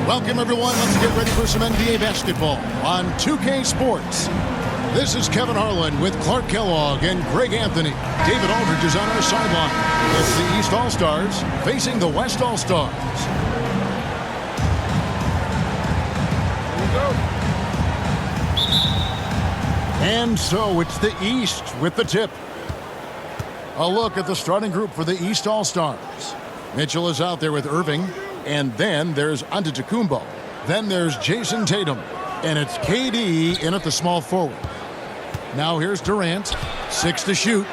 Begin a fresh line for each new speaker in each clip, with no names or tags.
Welcome, everyone. Let's get ready for some NBA basketball on 2K Sports. This is Kevin Harlan with Clark Kellogg and Greg Anthony. David Aldridge is on our sideline. It's the East All-Stars facing the West All-Stars. Here we go. And so it's the East with the tip. A look at the starting group for the East All-Stars. Mitchell is out there with Irving. And then there's Antetokounmpo. Then there's Jason Tatum. And it's KD in at the small forward. Now here's Durant. 6 to shoot.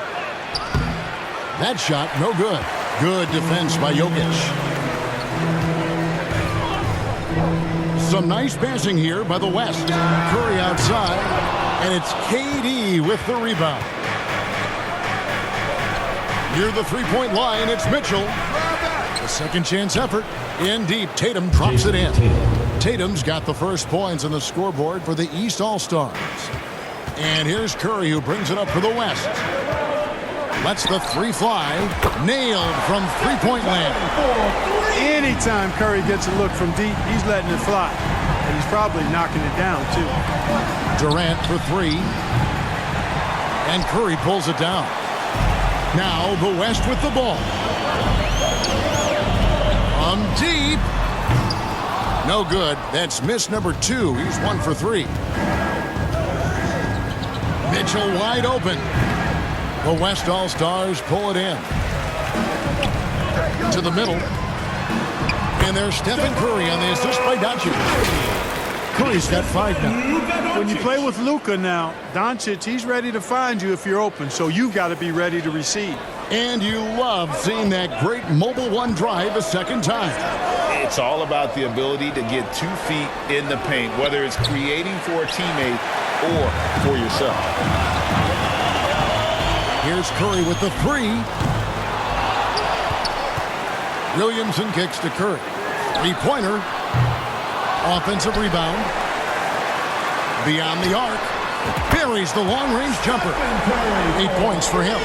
That shot, no good. Good defense by Jokic. Some nice passing here by the West. Curry outside. And it's KD with the rebound. Near the three-point line, it's Mitchell. A second chance effort. In deep, Tatum drops it in. Tatum's got the first points on the scoreboard for the East All-Stars. And here's Curry, who brings it up for the West. Lets the three fly. Nailed from three-point land.
Anytime Curry gets a look from deep, he's letting it fly. And he's probably knocking it down, too.
Durant for three. And Curry pulls it down. Now the West with the ball. From deep. No good. That's miss number 2. He's 1 for 3. Mitchell wide open. The West All-Stars pull it in. To the middle. And there's Stephen Curry on the assist by Doncic. Curry's got 5 now.
When you play with Luka now, Doncic, he's ready to find you if you're open, so you've got to be ready to receive.
And you love seeing that great mobile one drive a second time.
It's all about the ability to get 2 feet in the paint, whether it's creating for a teammate or for yourself.
Here's Curry with the 3. Williamson kicks to Curry. Three-pointer. Offensive rebound. Beyond the arc. Buries the long-range jumper. 8 points for him.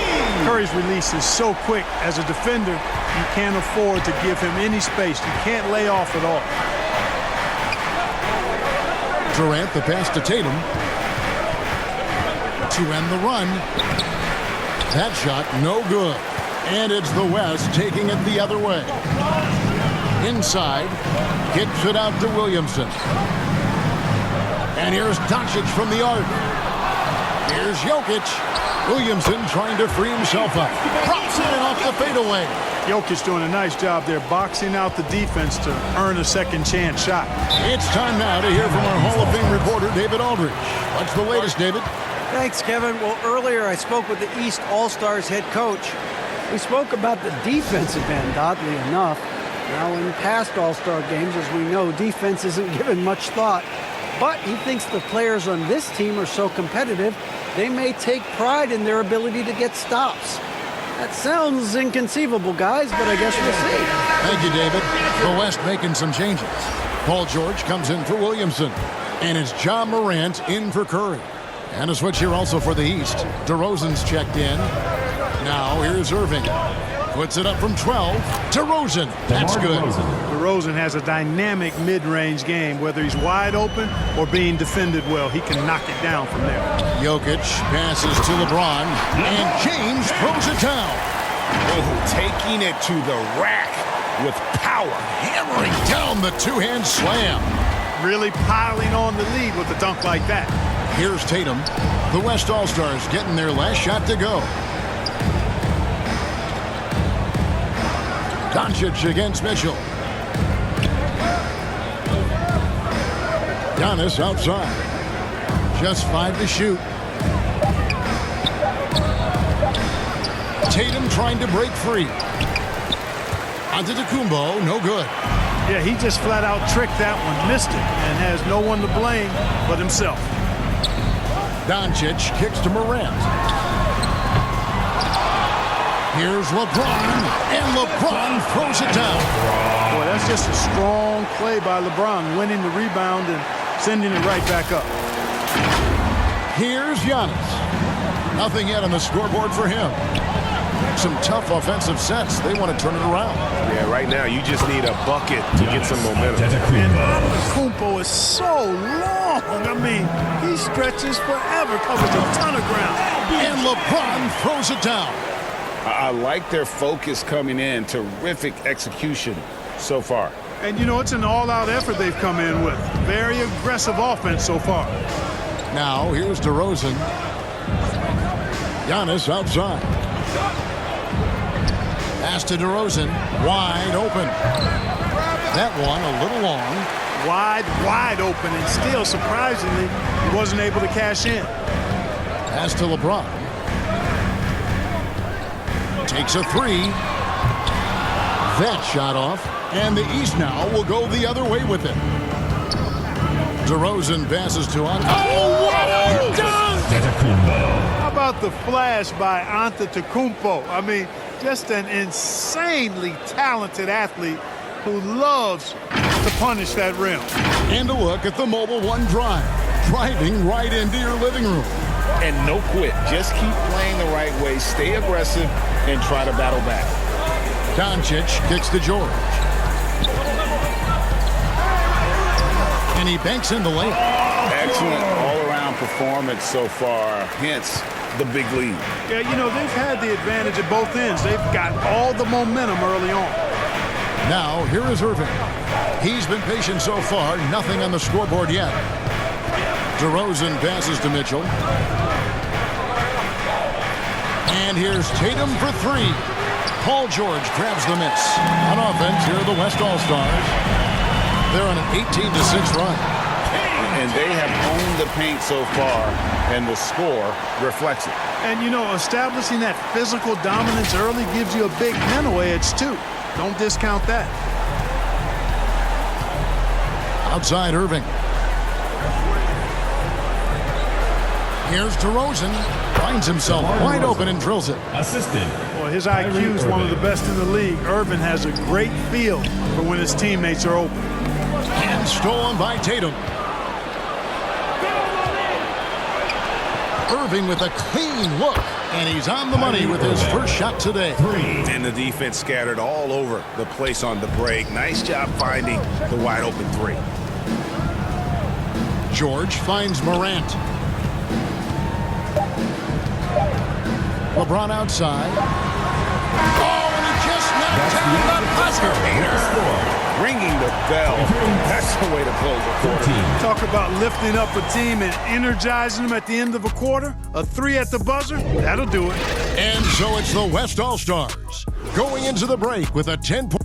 Curry's release is so quick. As a defender, you can't afford to give him any space. You can't lay off at all.
Durant, the pass to Tatum. To end the run. That shot, no good. And it's the West taking it the other way. Inside. Kicks it out to Williamson. And here's Doncic from the arc. Here's Jokic. Williamson trying to free himself up. Drops in and off the fadeaway.
Jokic doing a nice job there, boxing out the defense to earn a second chance shot.
It's time now to hear from our Hall of Fame reporter, David Aldridge. What's the latest, David?
Thanks, Kevin. Well, earlier I spoke with the East All-Stars head coach. We spoke about the defensive end, oddly enough. Now, in past All-Star games, as we know, defense isn't given much thought. But he thinks the players on this team are so competitive, they may take pride in their ability to get stops. That sounds inconceivable, guys, but I guess we'll see.
Thank you, David. The West making some changes. Paul George comes in for Williamson. And it's John Morant in for Curry. And a switch here also for the East. DeRozan's checked in. Now here's Irving. Puts it up from 12. DeRozan. That's good.
DeRozan has a dynamic mid-range game. Whether he's wide open or being defended well, he can knock it down from there.
Jokic passes to LeBron. And James throws it down.
Oh, taking it to the rack with power.
Hammering down the two-hand slam.
Really piling on the lead with a dunk like that.
Here's Tatum. The West All-Stars getting their last shot to go. Doncic against Mitchell. Giannis outside. Just 5 to shoot. Tatum trying to break free. Antetokounmpo, no good.
Yeah, he just flat out tricked that one, missed it, and has no one to blame but himself.
Doncic kicks to Morant. Here's LeBron, and LeBron throws it down.
Boy, that's just a strong play by LeBron, winning the rebound and sending it right back up.
Here's Giannis. Nothing yet on the scoreboard for him. some tough offensive sets. They want to turn it around.
Yeah, right now you just need a bucket to get some momentum.
And Antetokounmpo is so long. I mean, he stretches forever, covers a ton of ground.
And LeBron throws it down.
I like their focus coming in. Terrific execution so far.
And, you know, it's an all-out effort they've come in with. Very aggressive offense so far.
Now, here's DeRozan. Giannis outside. Pass to DeRozan. Wide open. That one a little long.
Wide open, and still, surprisingly, he wasn't able to cash in.
Pass to LeBron. Takes a three. That shot off. And the East now will go the other way with it. DeRozan passes to on. Oh, what a dunk!
How about the flash by Antetokounmpo? I mean, just an insanely talented athlete who loves to punish that rim.
And a look at the Mobile One drive. Driving right into your living room.
And no quit. Just keep playing the right way. Stay aggressive and try to battle back.
Doncic kicks to George. And he banks in the layup.
Excellent all-around performance so far, hence the big lead.
Yeah, you know, they've had the advantage at both ends. They've got all the momentum early on.
Now, here is Irving. He's been patient so far, nothing on the scoreboard yet. DeRozan passes to Mitchell. And here's Tatum for three. Paul George grabs the miss. On offense, here are the West All-Stars. They're on an 18-6 run.
And they have owned the paint so far, and the score reflects it.
And, you know, establishing that physical dominance early gives you a big mental edge, too. Don't discount that.
Outside Irving. Here's DeRozan. Finds himself wide open and drills it.
Assisted.
Well, his IQ is one of the best in the league. Irvin has a great feel for when his teammates are open.
And stolen by Tatum. Irving with a clean look. And he's on the money with his first shot today.
And the defense scattered all over the place on the break. Nice job finding the wide open three.
George finds Morant. LeBron outside. Oh, and he just knocked down the buzzer.
Ringing the bell. That's the way to close a quarter.
Talk about lifting up a team and energizing them at the end of a quarter. A three at the buzzer, that'll do it.
And so it's the West All-Stars going into the break with a 10-point.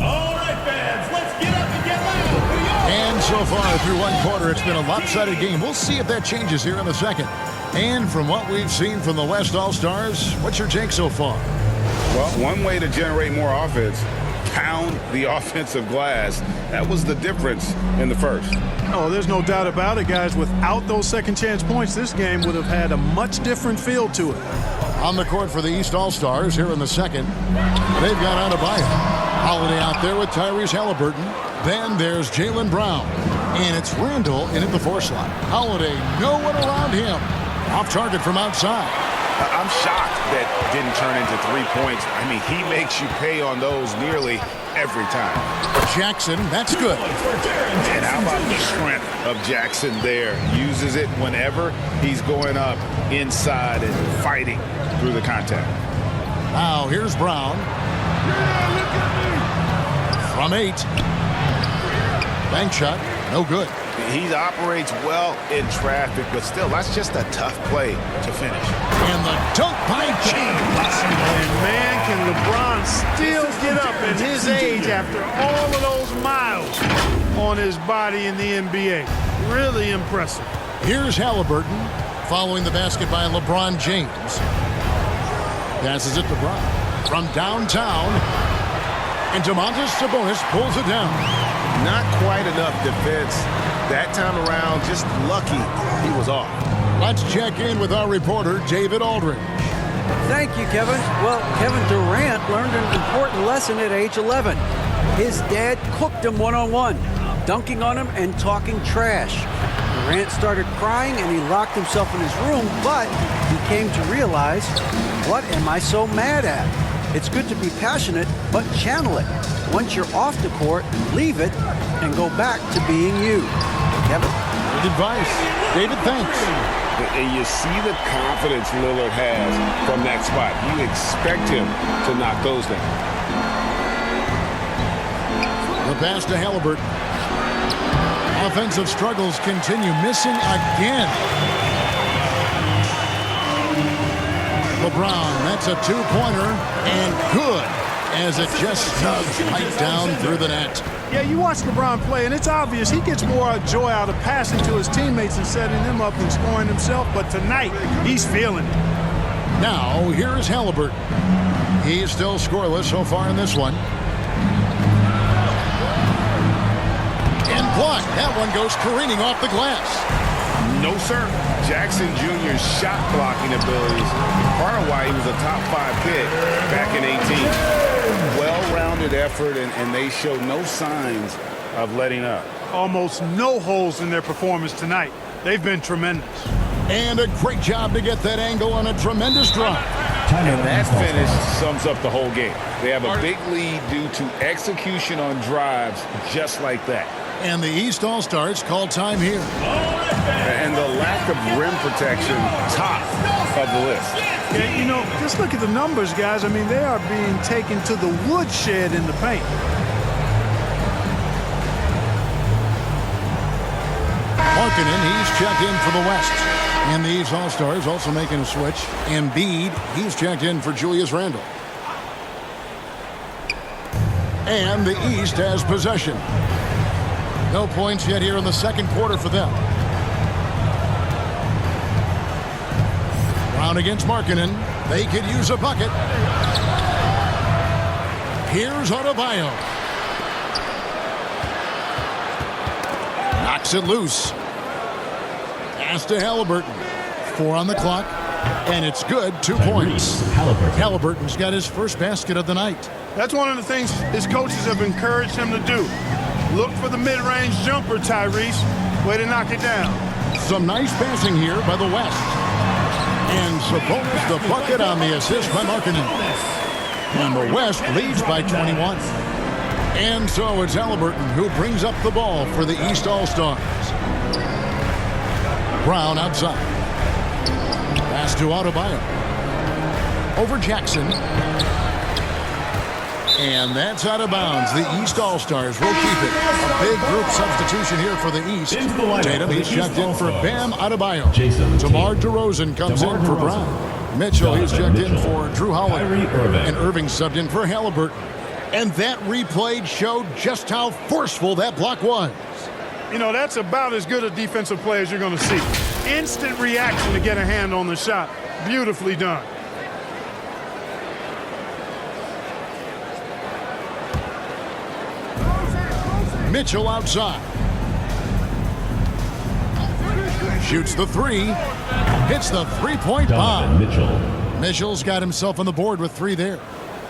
All right, fans, let's get up and get loud.
And so far through one quarter, it's been a lopsided game. We'll see if that changes here in the second. And from what we've seen from the West All-Stars, what's your take so far?
Well, one way to generate more offense, pound the offensive glass. That was the difference in the first.
Oh, there's no doubt about it, guys. Without those second chance points, this game would have had a much different feel to it.
On the court for the East All-Stars here in the second, they've got Adebayo. Holiday out there with Tyrese Halliburton. Then there's Jaylen Brown. And it's Randall in at the 4 slot. Holiday, no one around him. Off target from outside.
I'm shocked that didn't turn into 3 points. I mean, he makes you pay on those nearly every time.
Jackson, that's good.
And how about the strength of Jackson there? Uses it whenever he's going up inside and fighting through the contact.
Now here's Brown. From 8. Bank shot, no good.
He operates well in traffic, but still, that's just a tough play to finish.
And the dunk by James.
And man, can LeBron still get up at his age after all of those miles on his body in the NBA. Really impressive.
Here's Halliburton following the basket by LeBron James. Passes it to Brown. From downtown. And Domantas Sabonis pulls it down.
Not quite enough defense that time around. Just lucky he was off.
Let's check in with our reporter, David Aldridge.
Thank you, Kevin. Well, Kevin Durant learned an important lesson at age 11. His dad cooked him one-on-one, dunking on him and talking trash. Durant started crying and he locked himself in his room, but he came to realize, what am I so mad at? It's good to be passionate, but channel it. Once you're off the court, leave it and go back to being you. Kevin?
Good advice. David, thanks.
And you see the confidence Lillard has from that spot. You expect him to knock those down.
The pass to Halliburton. Offensive struggles continue. Missing again. LeBron, that's a two-pointer, and good, as it just snugs right down through the net.
Yeah, you watch LeBron play, and it's obvious he gets more joy out of passing to his teammates and setting them up than scoring himself. But tonight, he's feeling it.
Now, here's Halliburton. He's still scoreless so far in this one. And blocked. That one goes careening off the glass.
No, sir. Jackson Jr.'s shot blocking abilities, part of why he was a top 5 pick back in 18. Well-rounded effort, and they show no signs of letting up.
Almost no holes in their performance tonight. They've been tremendous.
And a great job to get that angle on a tremendous drive.
And that finish sums up the whole game. They have a big lead due to execution on drives just like that.
And the East All-Stars call time here.
And the lack of rim protection, top of the list.
Yeah, you know, just look at the numbers, guys. I mean, they are being taken to the woodshed in the paint.
Markkanen, he's checked in for the West. And the East All-Stars also making a switch. Embiid, he's checked in for Julius Randle. And the East has possession. No points yet here in the second quarter for them. Brown against Markkanen. They could use a bucket. Here's Adebayo. Knocks it loose. Pass to Halliburton. 4 on the clock. And it's good. 2 points. Halliburton's got his first basket of the night.
That's one of the things his coaches have encouraged him to do. Look for the mid-range jumper, Tyrese. Way to knock it down.
Some nice passing here by the West. And Sabonis the bucket on the assist by Markkanen. And the West leads by 21. And so it's Halliburton who brings up the ball for the East All-Stars. Brown outside. Pass to Adebayo. Over Jackson. And that's out of bounds. The East All-Stars will keep it. A big group substitution here for the East. Tatum, he's checked in for Bam Adebayo. DeMar DeRozan comes in for Brown. Mitchell, he's checked in for Drew Holiday. And Irving subbed in for Halliburton. And that replay showed just how forceful that block was.
You know, that's about as good a defensive play as you're going to see. Instant reaction to get a hand on the shot. Beautifully done.
Mitchell outside. Shoots the 3. Hits the three-point bomb. Mitchell's got himself on the board with 3 there.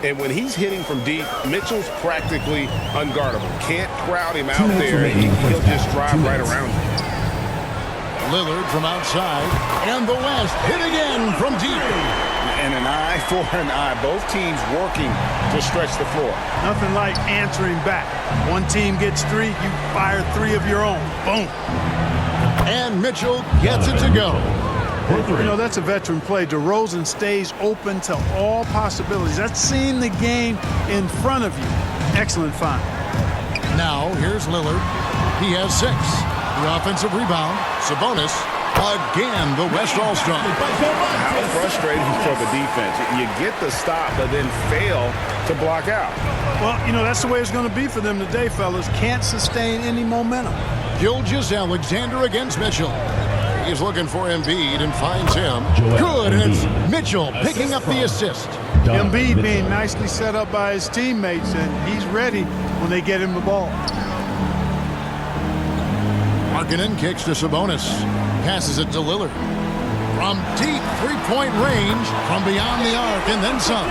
And when he's hitting from deep, Mitchell's practically unguardable. Can't crowd him out there. He'll just drive right around him.
Lillard from outside. And the West hit again from deep.
And an eye for an eye. Both teams working to stretch the floor.
Nothing like answering back. One team gets 3, you fire 3 of your own. Boom.
And Mitchell gets it to go.
You know, that's a veteran play. DeRozan stays open to all possibilities. That's seeing the game in front of you. Excellent find.
Now, here's Lillard. He has 6. The offensive rebound. Sabonis. Again, the West All-Star.
How frustrating for the defense. You get the stop, but then fail to block out.
Well, you know, that's the way it's going to be for them today, fellas. Can't sustain any momentum.
Gilgeous-Alexander against Mitchell. He's looking for Embiid and finds him. Good, and it's Mitchell picking up the assist.
Embiid being nicely set up by his teammates, and he's ready when they get him the ball.
Markkanen kicks to Sabonis. Passes it to Lillard. From deep three-point range, from beyond the arc, and then some.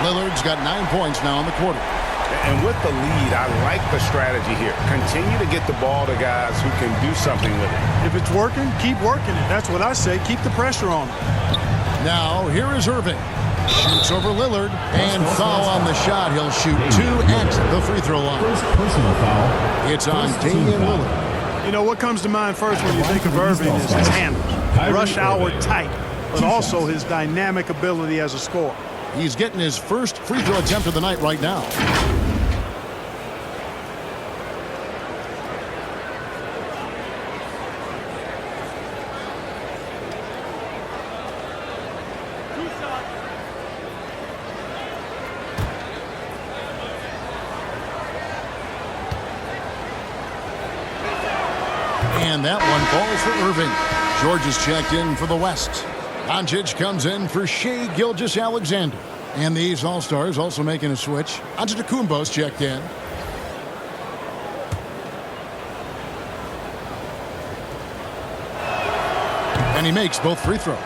Lillard's got 9 points now in the quarter.
And with the lead, I like the strategy here. Continue to get the ball to guys who can do something with it.
If it's working, keep working it. That's what I say. Keep the pressure on him.
Now, here is Irving. Shoots over Lillard, and foul on the shot. He'll shoot 2 at the free throw line.
First personal foul.
It's on Damian Lillard.
You know, what comes to mind first when you think of Irving is his handles. Rush hour tight, but also his dynamic ability as a scorer.
He's getting his first free throw attempt of the night right now. And that one falls for Irving. George is checked in for the West. Doncic comes in for Shai Gilgeous-Alexander. And the East All-Stars also making a switch. Antetokounmpo's checked in. And he makes both free throws.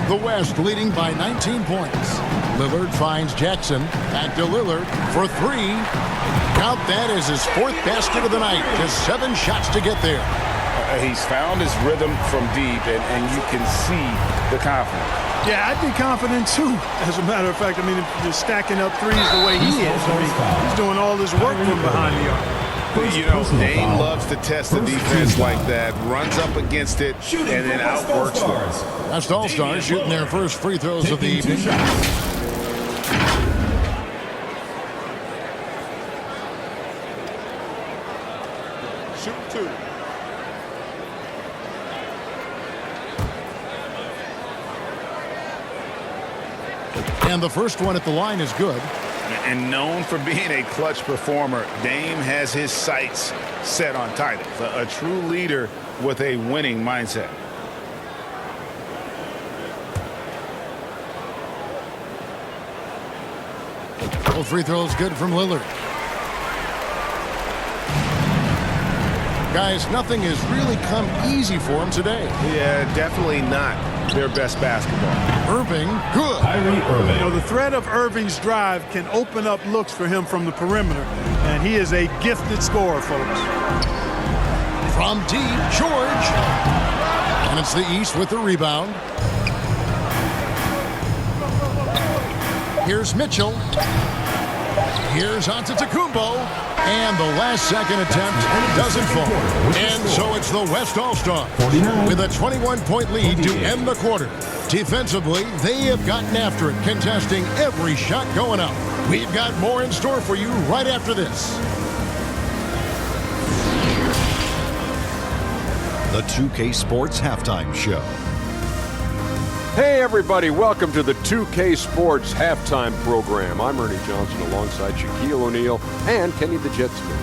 The West leading by 19 points. Lillard finds Jackson. Back to Lillard for 3. Count that as his 4th basket of the night. Just 7 shots to get there.
He's found his rhythm from deep, and you can see the confidence.
Yeah, I'd be confident too. As a matter of fact, I mean, if you're stacking up threes the way he is, I mean, he's doing all this work from behind the arc.
You know, Dame loves to test the defense like that, runs up against it, and then outworks them.
West All-Stars shooting their first free throws of the evening.
Shoot 2.
And the first one at the line is good.
And known for being a clutch performer, Dame has his sights set on titles. A true leader with a winning mindset.
Both free throws good from Lillard. Guys, nothing has really come easy for him today.
Yeah, definitely not their best basketball.
Irving, good.
Irving.
You know, the threat of Irving's drive can open up looks for him from the perimeter, and he is a gifted scorer, folks.
From deep, George. And it's the East with the rebound. Here's Mitchell. Here's Antetokounmpo. And the last second attempt doesn't fall. And so it's the West All-Stars with a 21-point lead to end the quarter. Defensively, they have gotten after it, contesting every shot going up. We've got more in store for you right after this.
The 2K Sports Halftime Show.
Hey everybody, welcome to the 2K Sports Halftime Program. I'm Ernie Johnson alongside Shaquille O'Neal and Kenny the Jet Smith.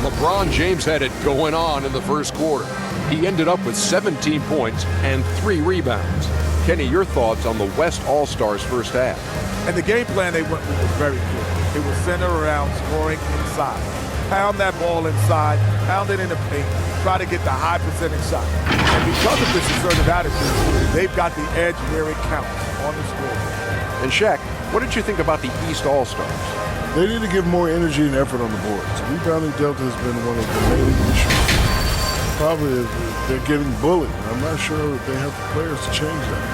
LeBron James had it going on in the first quarter. He ended up with 17 points and 3 rebounds. Kenny, your thoughts on the West All-Stars first half?
And the game plan they went with was very clear. It was centered around scoring inside. Pound that ball inside, pound it in the paint, try to get the high percentage shot. And because of this assertive attitude, they've got the edge where it counts on the scoreboard.
And Shaq, what did you think about the East All-Stars?
They need to give more energy and effort on the boards. Rebounding delta has been one of the main issues. Probably they're getting bullied. I'm not sure if they have the players to change that.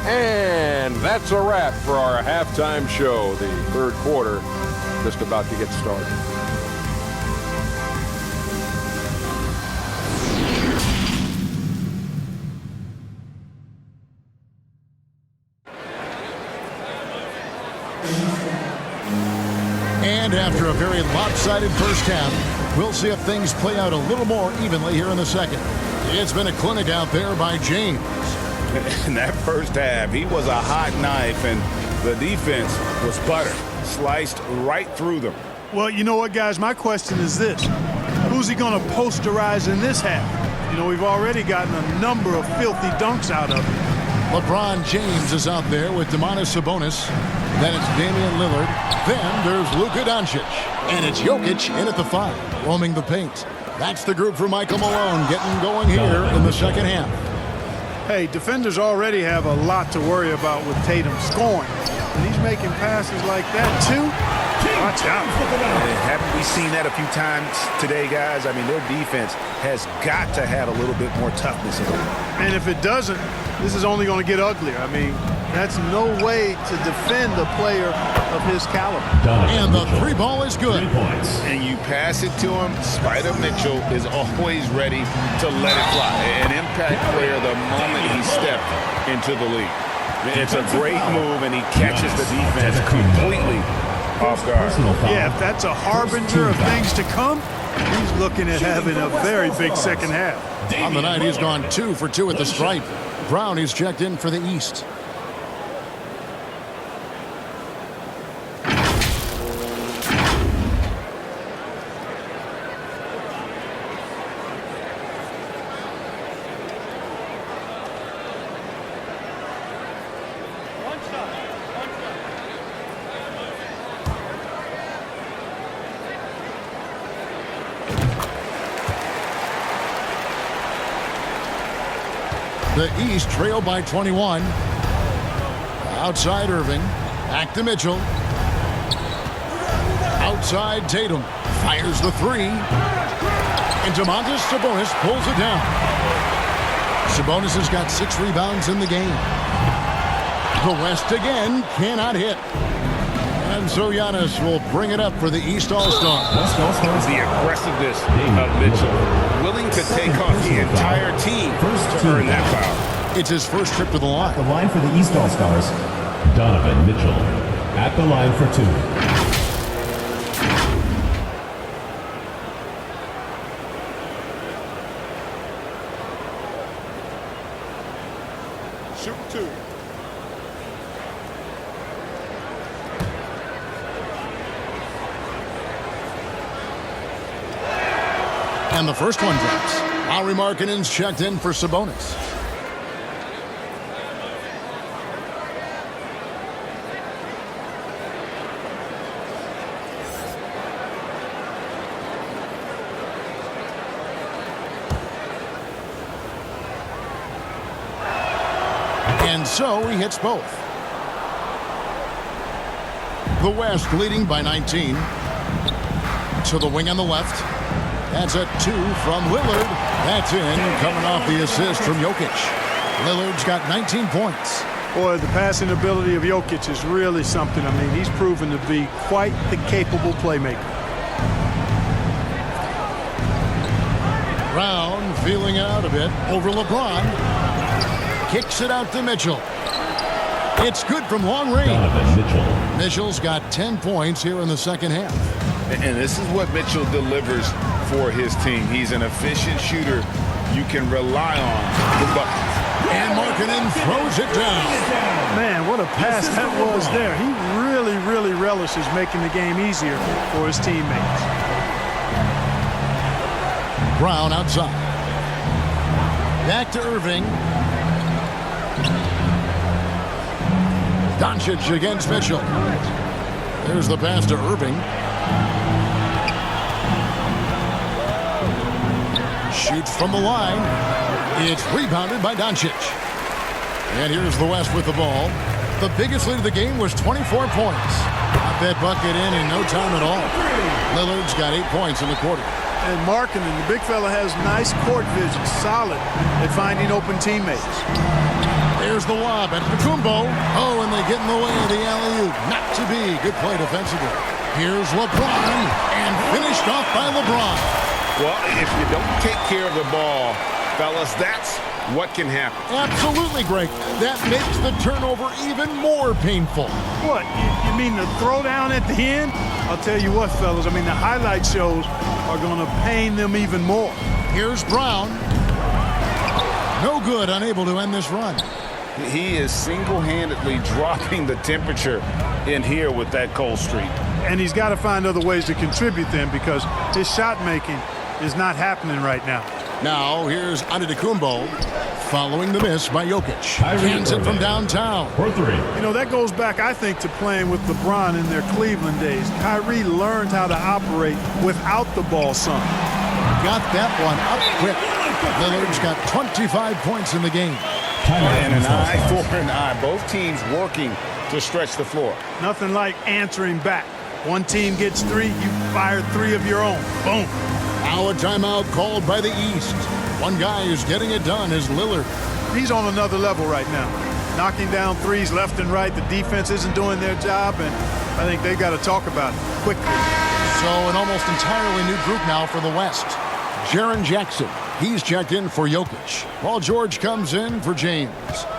And that's a wrap for our halftime show. The third quarter just about to get started.
And after a very lopsided first half, we'll see if things play out a little more evenly here in the second. It's been a clinic out there by James.
In that first half, he was a hot knife, and the defense was butter. Sliced right through them.
Well, you know what, guys? My question is this. Who's he going to posterize in this half? You know, we've already gotten a number of filthy dunks out of him.
LeBron James is out there with Domantas Sabonis. Then it's Damian Lillard. Then there's Luka Doncic. And it's Jokic in at the 5, roaming the paint. That's the group for Michael Malone getting going here in the second half.
Hey, defenders already have a lot to worry about with Tatum scoring. And he's making passes like that, too. Watch out.
Haven't we seen that a few times today, guys? I mean, their defense has got to have a little bit more toughness in it.
And if it doesn't, this is only going to get uglier. I mean, that's no way to defend a player of his caliber.
And the three ball is good.
And you pass it to him, Spider Mitchell is always ready to let it fly. An impact player the moment he stepped into the league. It's a great move, and he catches the defense completely off guard.
Yeah, if that's a harbinger of things to come, he's looking at having a very big second half.
On the night, he's gone 2 for 2 at the stripe. Brown is checked in for the East. The East trail by 21. Outside Irving. Back to Mitchell. Outside Tatum. Fires the three. And Domantas Sabonis pulls it down. Sabonis has got 6 rebounds in the game. The West again cannot hit. And so Giannis will bring it up for the East All-Star.
The aggressiveness of Mitchell, willing to take on the entire team to earn that foul.
It's his first trip to the line.
The line for the East All-Stars, Donovan Mitchell. At the line for 2.
Shoot 2.
And the first one drops. Lauri Markkanen's checked in for Sabonis. And so he hits both. The West leading by 19. To the wing on the left. That's a 2 from Lillard. That's in, coming off the assist from Jokic. Lillard's got 19 points.
Boy, the passing ability of Jokic is really something. I mean, he's proven to be quite the capable playmaker.
Brown feeling it out a bit over LeBron. Kicks it out to Mitchell. It's good from long range. Mitchell's got 10 points here in the second half.
And this is what Mitchell delivers for his team. He's an efficient shooter you can rely on with buckets.
And Markkanen throws it down.
Man, what a pass that was there. He really relishes making the game easier for his teammates.
Brown outside. Back to Irving. Doncic against Mitchell. There's the pass to Irving. Shoots from the line. It's rebounded by Doncic. And here's the West with the ball. The biggest lead of the game was 24 points. Got that bucket in no time at all. Lillard's got 8 points in the quarter.
And Markkanen, the big fella, has nice court vision, solid at finding open teammates.
There's the lob at Kumbo. Oh, and they get in the way of the alley-oop. Not to be. Good play defensively. Here's LeBron, and finished off by LeBron.
Well, if you don't take care of the ball, fellas, that's what can happen.
Absolutely, Greg. That makes the turnover even more painful.
What, you mean the throwdown at the end? I'll tell you what, fellas, I mean, the highlight shows are going to pain them even more.
Here's Brown. No good, unable to end this run.
He is single-handedly dropping the temperature in here with that cold streak.
And he's got to find other ways to contribute then, because his shot making is not happening right now.
Now, here's Antetokounmpo following the miss by Jokic. Hands it from downtown.
For 3.
You know, that goes back, I think, to playing with LeBron in their Cleveland days. Kyrie learned how to operate without the ball some.
Got that one up quick. Lillard's got 25 points in the game.
And an eye for an eye. Both teams working to stretch the floor.
Nothing like answering back. One team gets 3, you fire 3 of your own. Boom.
Now a timeout called by the East. One guy who's getting it done is Lillard.
He's on another level right now. Knocking down threes left and right. The defense isn't doing their job, and I think they've got to talk about it quickly.
So an almost entirely new group now for the West. Jaren Jackson, he's checked in for Jokic. Paul George comes in for James.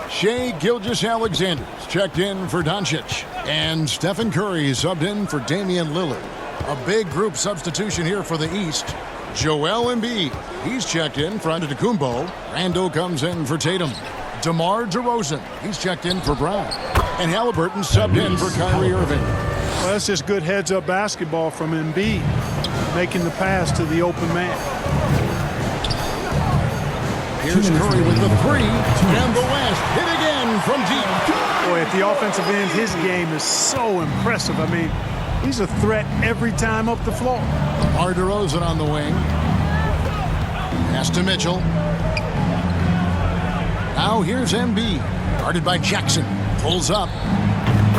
Shai Gilgeous-Alexander's checked in for Doncic. And Stephen Curry subbed in for Damian Lillard. A big group substitution here for the East. Joel Embiid, he's checked in for Antetokounmpo. Randle comes in for Tatum. DeMar DeRozan, he's checked in for Brown. And Halliburton subbed in for Kyrie Irving.
Well, that's just good heads-up basketball from Embiid, making the pass to the open man.
Here's Curry with the 3, and the West hit again from deep.
Boy, at the offensive end, his game is so impressive. I mean, he's a threat every time up the floor.
DeMar DeRozan on the wing. Pass to Mitchell. Now here's Embiid, guarded by Jackson. Pulls up.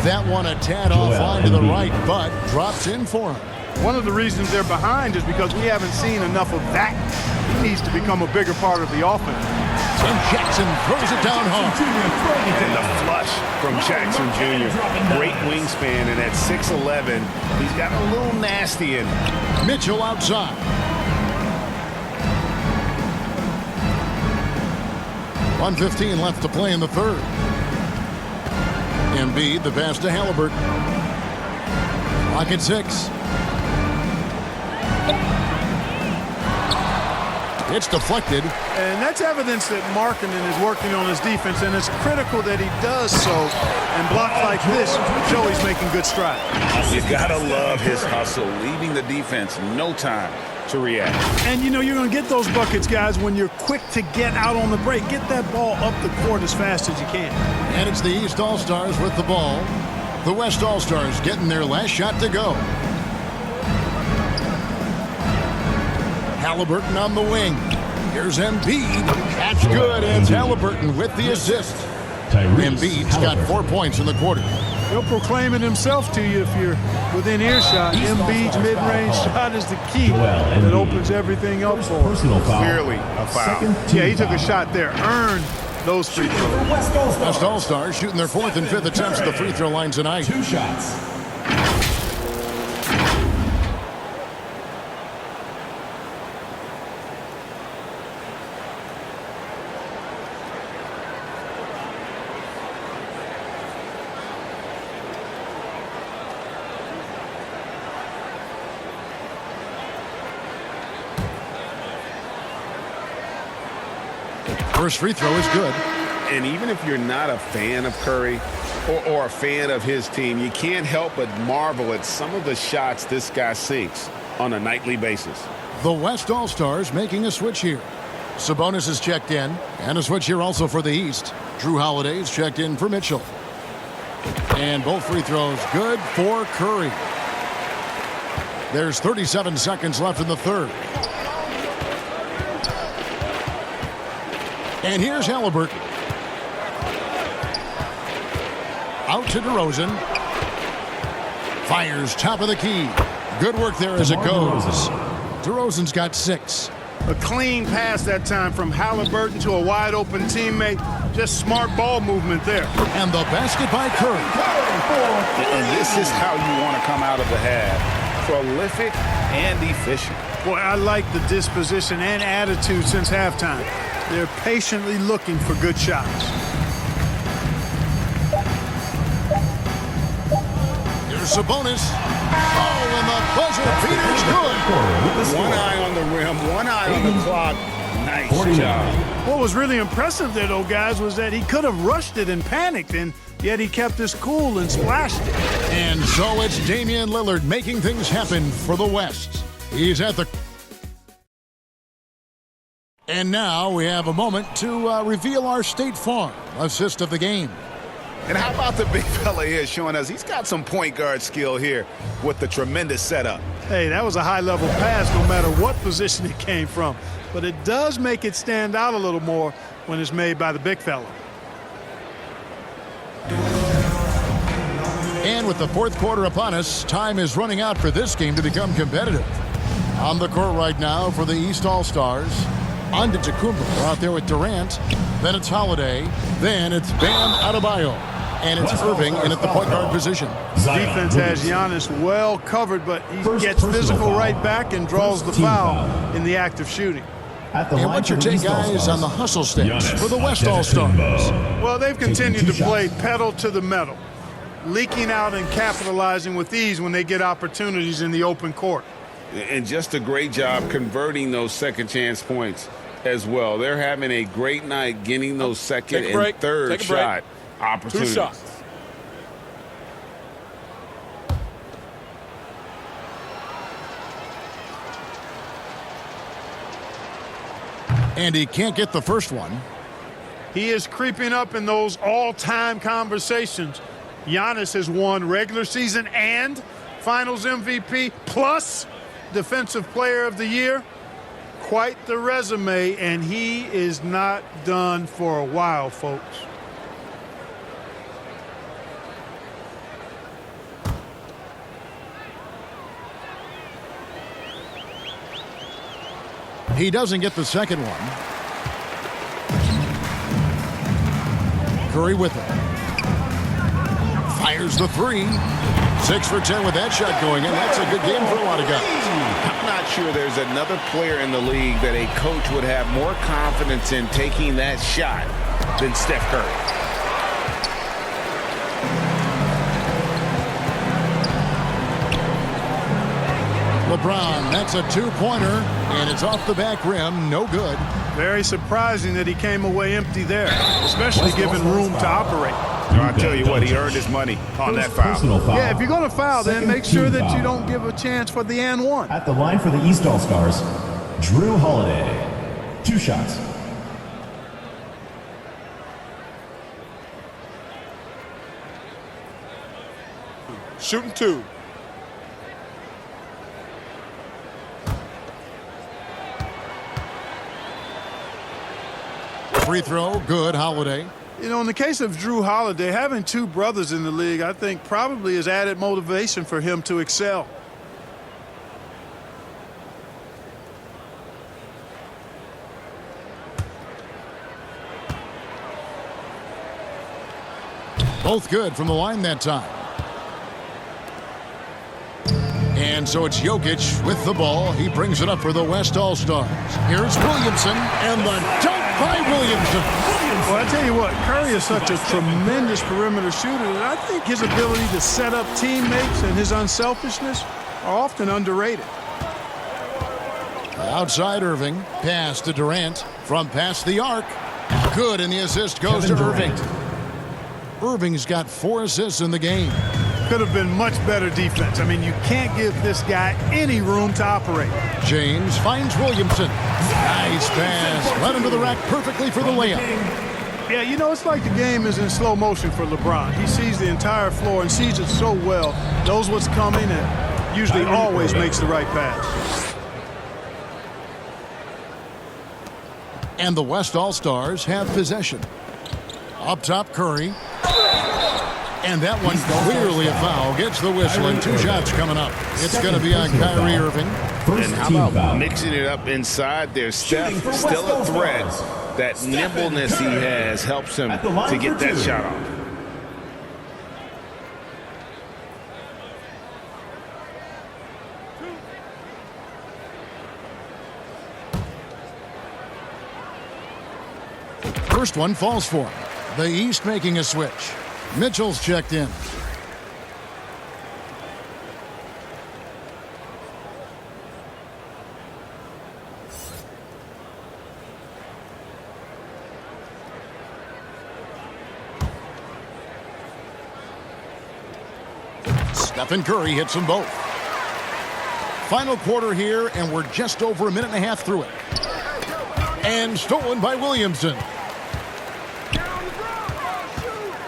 That one a tad offline to the right, but drops in for him.
One of the reasons they're behind is because we haven't seen enough of that. He needs to become a bigger part of the offense.
And Jackson throws it down hard.
And the flush from Jackson Jr. Great wingspan, and at 6'11", he's got a little nasty in him.
Mitchell outside. .115 left to play in the third. Embiid, the pass to Halliburton. Clock at 6. It's deflected.
And that's evidence that Markkanen is working on his defense, and it's critical that he does so. And blocks like this show he's making good strides.
You gotta love his hustle, leaving the defense no time to react.
And you know you're going to get those buckets, guys, when you're quick to get out on the break. Get that ball up the court as fast as you can.
And it's the East All-Stars with the ball. The West All-Stars getting their last shot to go. Halliburton on the wing. Here's Embiid. That's good. It's Halliburton with the assist. Embiid's got 4 points in the quarter.
He'll proclaim it himself to you if you're within earshot. Embiid's mid-range shot is the key that opens everything up for him.
Clearly a foul.
Yeah, he took a shot there. Earned those free throws.
West All-Stars shooting their 4th and 5th attempts at the free throw line tonight.
2 shots.
First free throw is good.
And even if you're not a fan of Curry or a fan of his team, you can't help but marvel at some of the shots this guy sinks on a nightly basis.
The West All-Stars making a switch here. Sabonis is checked in, and a switch here also for the East. Drew Holiday's checked in for Mitchell. And both free throws good for Curry. There's 37 seconds left in the third. And here's Halliburton. Out to DeRozan. Fires top of the key. Good work there as it goes. DeRozan's got 6.
A clean pass that time from Halliburton to a wide open teammate. Just smart ball movement there.
And the basket by Curry.
And this is how you want to come out of the half. Prolific and efficient.
Boy, I like the disposition and attitude since halftime. They're patiently looking for good shots.
Here's Sabonis. Oh, and the buzzer beater's good.
One eye on the rim, one eye on the clock. Nice job.
What was really impressive there, though, guys, was that he could have rushed it and panicked, and yet he kept his cool and splashed it.
And so it's Damian Lillard making things happen for the West. He's at the... And now we have a moment to reveal our State Farm assist of the game.
And how about the big fella here showing us he's got some point guard skill here with the tremendous setup.
Hey, that was a high-level pass no matter what position it came from. But it does make it stand out a little more when it's made by the big fella.
And with the fourth quarter upon us, time is running out for this game to become competitive. On the court right now for the East All-Stars, Antetokounmpo out there with Durant. Then it's Holiday. Then it's Bam Adebayo. And it's Irving in at the point guard position.
Defense has Giannis well covered, but he gets physical right back and draws the foul in the act of shooting.
And what's your take, guys, on the hustle stats for the West All-Stars?
Well, they've continued to play pedal to the metal, leaking out and capitalizing with ease when they get opportunities in the open court.
And just a great job converting those second chance points as well. They're having a great night getting those second and third shot opportunities.
2 shots.
And he can't get the first one.
He is creeping up in those all-time conversations. Giannis has won regular season and Finals MVP plus Defensive Player of the Year. Quite the resume, and he is not done for a while, folks.
He doesn't get the second one. Curry with it. Fires the three. 6 for 10 with that shot going in. That's a good game for a lot of guys.
I'm not sure there's another player in the league that a coach would have more confidence in taking that shot than Steph Curry.
LeBron, that's a 2-pointer, and it's off the back rim. No good.
Very surprising that he came away empty there, especially given room to operate.
I'll tell you what, he earned his money on that foul.
Yeah, if you're going to foul, then make sure that you don't give a chance for the and one.
At the line for the East All-Stars, Drew Holiday. 2 shots.
Shooting 2.
Free throw, good, Holiday.
You know, in the case of Drew Holiday, having 2 brothers in the league, I think probably is added motivation for him to excel.
Both good from the line that time. And so it's Jokic with the ball. He brings it up for the West All-Stars. Here's Williamson, and the dunk by Williamson.
Well, I tell you what, Curry is such a tremendous perimeter shooter that I think his ability to set up teammates and his unselfishness are often underrated.
Outside Irving, pass to Durant from past the arc. Good, and the assist goes to Irving. Irving's got 4 assists in the game.
Could have been much better defense. I mean, you can't give this guy any room to operate.
James finds Williamson. Nice pass. Led him to the rack perfectly for the layup.
Yeah, you know, it's like the game is in slow motion for LeBron. He sees the entire floor and sees it so well, knows what's coming, and usually always makes the right pass.
And the West All-Stars have possession. Up top, Curry. And that one clearly a foul. Gets the whistle, and 2 shots coming up. It's going to be on Kyrie Irving.
And how about mixing it up inside there? Steph still a threat. That nimbleness he has helps him to get that shot off.
First one falls for him. The East making a switch. Mitchell's checked in. Stephen Curry hits them both. Final quarter here, and we're just over 1.5 minutes through it. And stolen by Williamson.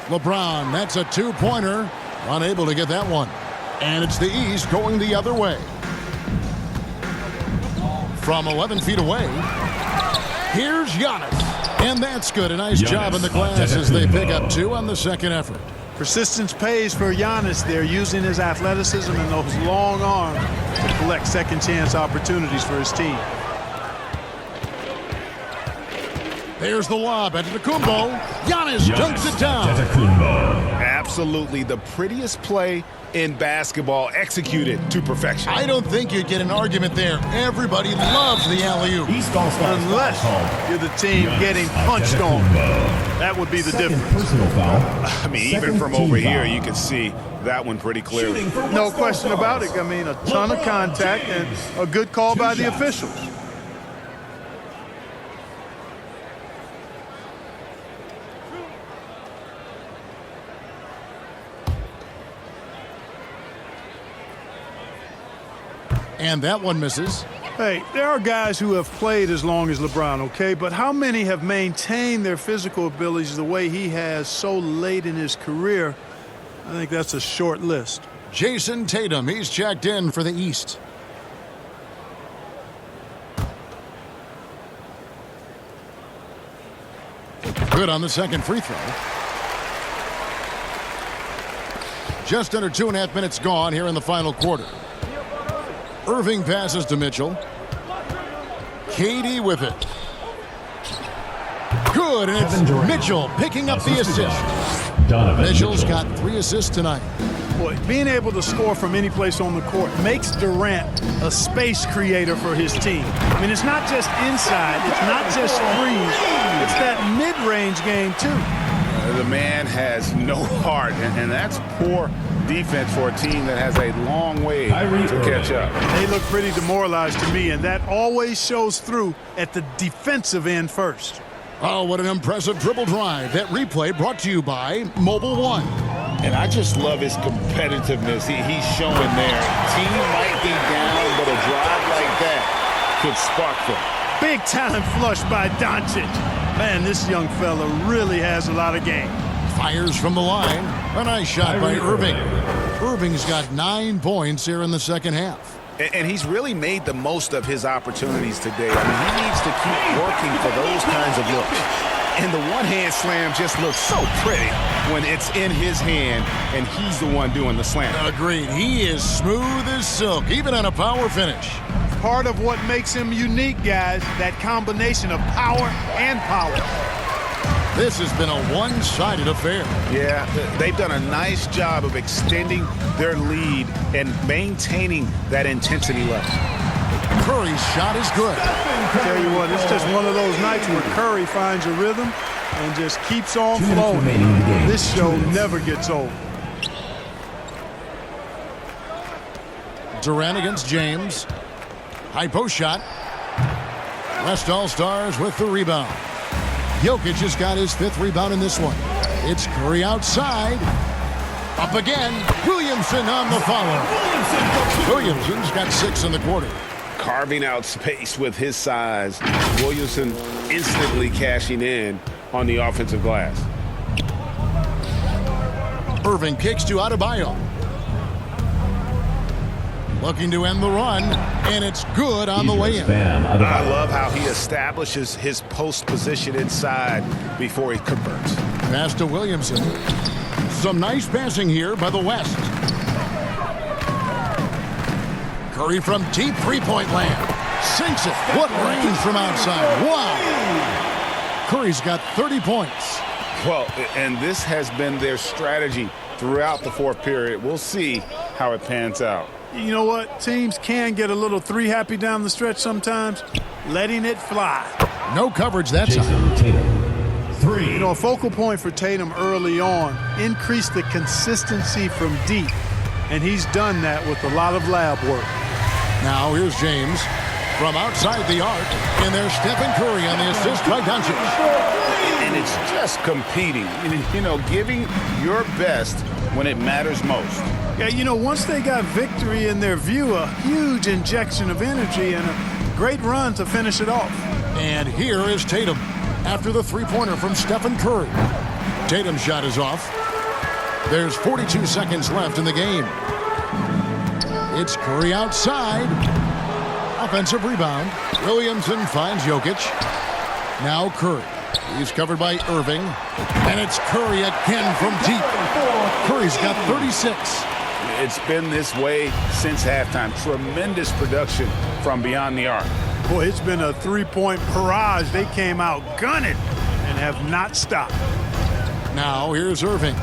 LeBron, that's a 2-pointer. Unable to get that one. And it's the East going the other way. From 11 feet away, here's Giannis. And that's good. A nice job in the glass as they pick up 2 on the second effort.
Persistence pays for Giannis there, using his athleticism and those long arms to collect second chance opportunities for his team.
There's the lob at Antetokounmpo. Giannis dunks it down.
Absolutely the prettiest play in basketball, executed to perfection.
I don't think you'd get an argument there. Everybody loves the alley-oop.
Unless you're the team getting punched on. That would be the difference.
Personal foul.
I mean, even from over here, you can see that one pretty clearly.
No question about it. I mean, a ton of contact and a good call by the officials.
And that one misses.
Hey, there are guys who have played as long as LeBron, okay? But how many have maintained their physical abilities the way he has so late in his career? I think that's a short list.
Jason Tatum, he's checked in for the East. Good on the second free throw. Just under 2.5 minutes gone here in the final quarter. Irving passes to Mitchell. Katie with it. Good, and it's Mitchell picking up the assist. Mitchell's got 3 assists tonight.
Boy, being able to score from any place on the court makes Durant a space creator for his team. I mean, it's not just inside, it's not just threes, it's that mid-range game too.
The man has no heart, and that's poor defense for a team that has a long way to catch up.
They look pretty demoralized to me, and that always shows through at the defensive end first.
Oh, what an impressive dribble drive. That replay brought to you by Mobile One.
And I just love his competitiveness he's showing there. Team might be down, but a drive like that could spark them.
Big time flush by Doncic. Man, this young fella really has a lot of game.
Fires from the line. A nice shot by Irving. Irving's got 9 points here in the second half.
And he's really made the most of his opportunities today. I mean, he needs to keep working for those kinds of looks. And the one-hand slam just looks so pretty when it's in his hand and he's the one doing the slam.
Agreed. He is smooth as silk, even on a power finish.
Part of what makes him unique, guys, that combination of power and power.
This has been a one-sided affair.
Yeah, they've done a nice job of extending their lead and maintaining that intensity level.
Curry's shot is good.
Tell you what, it's just one of those nights where Curry finds a rhythm and just keeps on flowing. This show never gets old.
Durant against James. High post shot. West All-Stars with the rebound. Jokic has got his 5th rebound in this one. It's Curry outside. Up again. Williamson on the follow. Williamson's got 6 in the quarter.
Carving out space with his size. Williamson instantly cashing in on the offensive glass.
Irving kicks to Adebayo. Looking to end the run, and it's good on the way in.
I love how he establishes his post position inside before he converts.
Pass to Williamson. Some nice passing here by the West. Curry from deep three-point land. Sinks it. What range from outside. Wow. Curry's got 30 points.
Well, and this has been their strategy throughout the 4th period. We'll see how it pans out.
You know what? Teams can get a little three-happy down the stretch sometimes, letting it fly.
No coverage that time.
Tatum, 3.
You know, a focal point for Tatum early on, increase the consistency from deep, and he's done that with a lot of lab work.
Now here's James from outside the arc, and there's Stephen Curry on the assist by Doncic.
And it's just competing, you know, giving your best when it matters most.
Yeah, you know, once they got victory in their view, a huge injection of energy and a great run to finish it off.
And here is Tatum after the three-pointer from Stephen Curry. Tatum's shot is off. There's 42 seconds left in the game. It's Curry outside. Offensive rebound. Williamson finds Jokic. Now Curry. He's covered by Irving. And it's Curry again from deep. Curry's got 36.
It's been this way since halftime. Tremendous production from beyond the arc.
Boy, it's been a three-point barrage. They came out gunning and have not stopped.
Now here's Irving.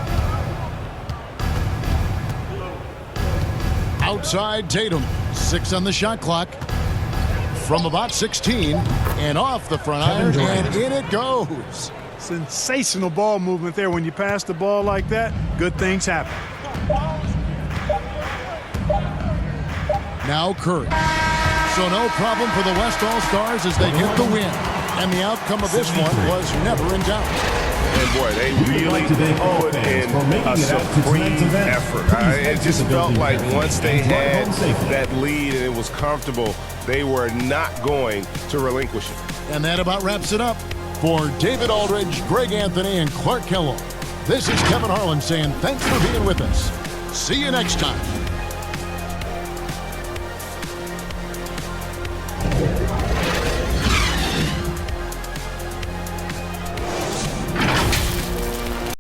Outside Tatum. 6 on the shot clock. From about 16 and off the front iron, and in it goes.
Sensational ball movement there. When you pass the ball like that, good things happen.
Now Curry. So no problem for the West All-Stars as they get the win. And the outcome of this one was never in doubt.
And boy, they really put in a supreme effort. It just felt like once they had that lead and it was comfortable, they were not going to relinquish it.
And that about wraps it up. For David Aldridge, Greg Anthony, and Clark Kellogg, this is Kevin Harlan saying thanks for being with us. See you next time.